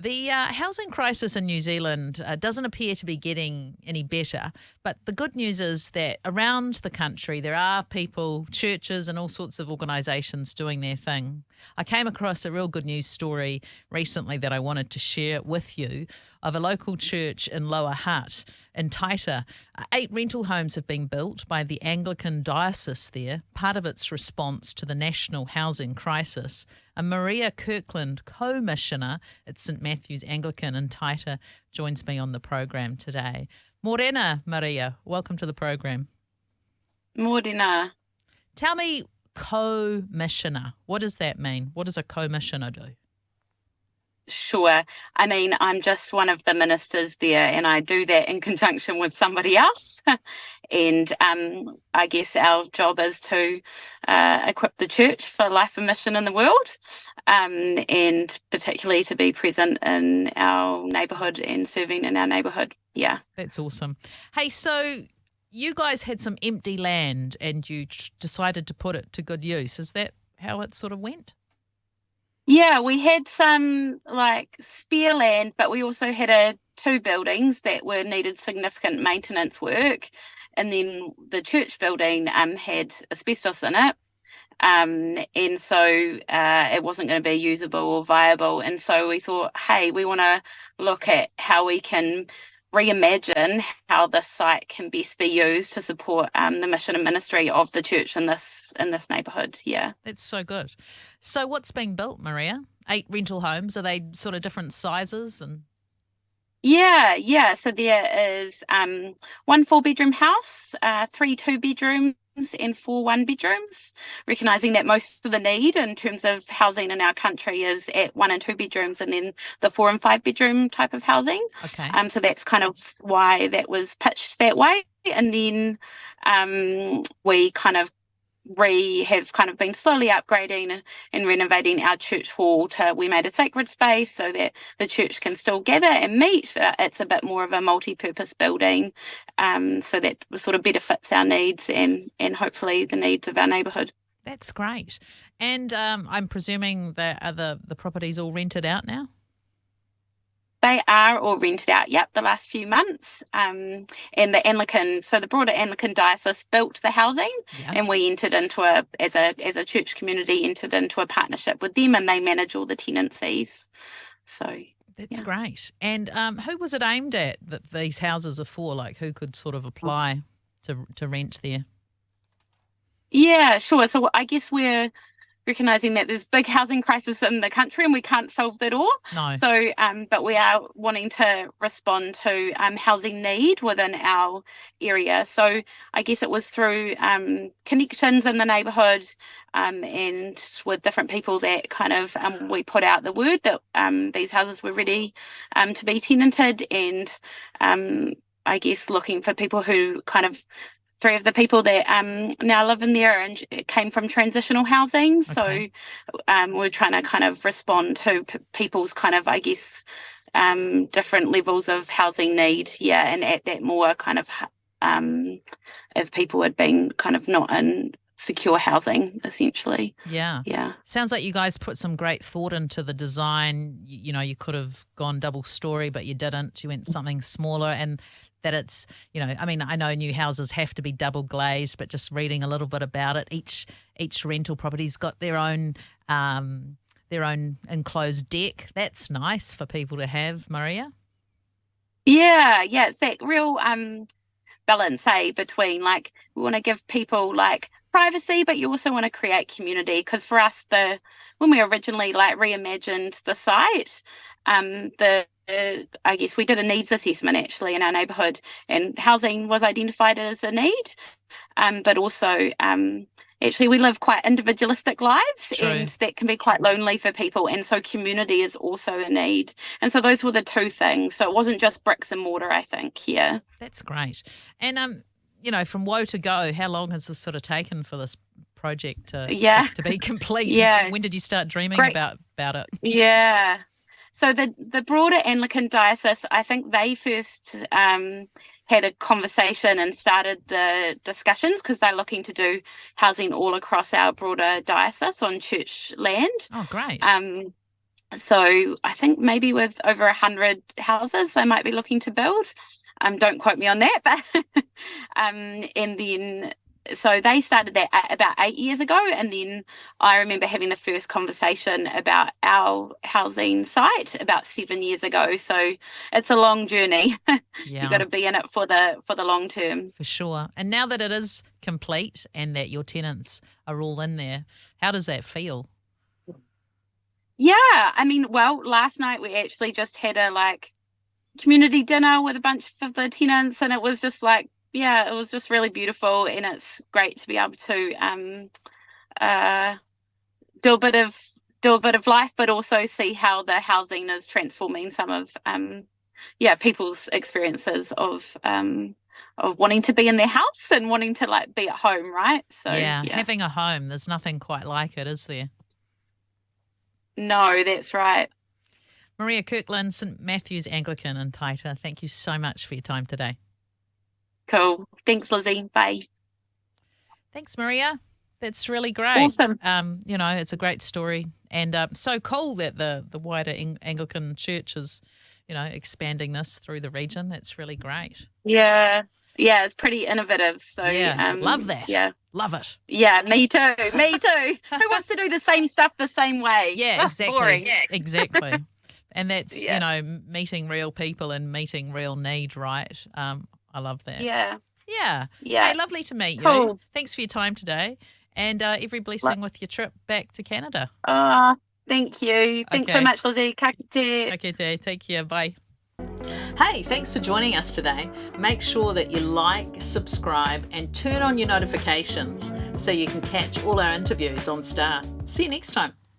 The housing crisis in New Zealand doesn't appear to be getting any better, but the good news is that around the country there are people, churches and all sorts of organisations doing their thing. I came across a real good news story recently that I wanted to share with you of a local church in Lower Hutt in Taita. 8 rental homes have been built by the Anglican Diocese there, part of its response to the national housing crisis. And Maria Kirkland, co-missioner at St Matthew's Anglican in Taita, joins me on the program today. Morena, Maria, welcome to the program. Morena. Tell me, co-missioner, what does that mean? What does a co-missioner do? Sure. I mean, I'm just one of the ministers there, and I do that in conjunction with somebody else. And I guess our job is to equip the church for life and mission in the world, and particularly to be present in our neighbourhood and serving in our neighbourhood. Yeah. That's awesome. Hey, so you guys had some empty land and you decided to put it to good use. Is that how it sort of went? Yeah, we had some spare land, but we also had 2 buildings that needed significant maintenance work. And then the church building had asbestos in it. And so it wasn't going to be usable or viable. And so we thought, hey, we want to look at how we can reimagine how this site can best be used to support the mission and ministry of the church in this neighbourhood. Yeah, that's so good. So what's being built, Maria? 8 rental homes. Are they sort of different sizes? And yeah. So there is 1 4-bedroom house, 3 2-bedrooms, and 4 1-bedrooms, recognising that most of the need in terms of housing in our country is at 1 and 2 bedrooms, and then the 4 and 5-bedroom type of housing. Okay. So that's kind of why that was pitched that way. And then we have been slowly upgrading and renovating our church hall we made a sacred space so that the church can still gather and meet. It's a bit more of a multi-purpose building, so that sort of better fits our needs and hopefully the needs of our neighbourhood. That's great. And I'm presuming that the property's all rented out now? They are all rented out, the last few months. And the broader Anglican Diocese built the housing, and we entered into as a church community, entered into a partnership with them, and they manage all the tenancies. So that's great. And who was it aimed at that these houses are for? Like, who could sort of apply to rent there? Yeah, sure. So I guess we're recognising that there's big housing crisis in the country and we can't solve that all. No. So, but we are wanting to respond to housing need within our area. So I guess it was through connections in the neighbourhood and with different people that we put out the word that these houses were ready to be tenanted, and I guess looking for people who 3 of the people that now live in there and came from transitional housing. Okay. So we're trying to respond to people's different levels of housing need. Yeah, and at that more if people had been not in secure housing, essentially. Yeah. Sounds like you guys put some great thought into the design. You could have gone double story, but you didn't. You went something smaller, and that it's, I know new houses have to be double glazed, but just reading a little bit about it, each rental property's got their own enclosed deck. That's nice for people to have, Maria. Yeah, it's that real balance, between we want to give people privacy, but you also want to create community, because for us, when we originally reimagined the site, I guess we did a needs assessment actually in our neighbourhood, and housing was identified as a need, but also actually we live quite individualistic lives. True. And that can be quite lonely for people, and so community is also a need. And so those were the 2 things. So it wasn't just bricks and mortar, I think. Yeah, that's great. And from woe to go, how long has this sort of taken for this project to be complete? Yeah. When did you start dreaming about it? Yeah. So the broader Anglican Diocese, I think they first had a conversation and started the discussions because they're looking to do housing all across our broader diocese on church land. Oh, great. So I think maybe with over 100 houses they might be looking to build. Don't quote me on that, but and then so they started that about 8 years ago, and then I remember having the first conversation about our housing site about 7 years ago. So it's a long journey. Yeah. You've got to be in it for the long term. For sure. And now that it is complete and that your tenants are all in there, how does that feel? Yeah, I mean, well, last night we actually just had a community dinner with a bunch of the tenants, and it was just it was just really beautiful, and it's great to be able to do a bit of life, but also see how the housing is transforming some of people's experiences of wanting to be in their house and wanting to be at home, right? So yeah, having a home, there's nothing quite like it, is there? No, that's right. Maria Kirkland, St Matthew's Anglican in Taita, thank you so much for your time today. Cool. Thanks, Lizzie. Bye. Thanks, Maria. That's really great. Awesome. It's a great story, and so cool that the wider Anglican Church is, expanding this through the region. That's really great. Yeah. Yeah, it's pretty innovative. So yeah, love that. Yeah. Love it. Yeah, me too. Me too. Who wants to do the same stuff the same way? Yeah, exactly. Boring. Yeah. Exactly. And that's, meeting real people and meeting real need, right? I love that. Yeah. Yeah. Yeah. Hey, lovely to meet you. Cool. Thanks for your time today, and every blessing with your trip back to Canada. Thank you. Thanks so much, Lizzie. Ka kite. Ka kite. Take care. Bye. Hey, thanks for joining us today. Make sure that you like, subscribe, and turn on your notifications so you can catch all our interviews on Star. See you next time.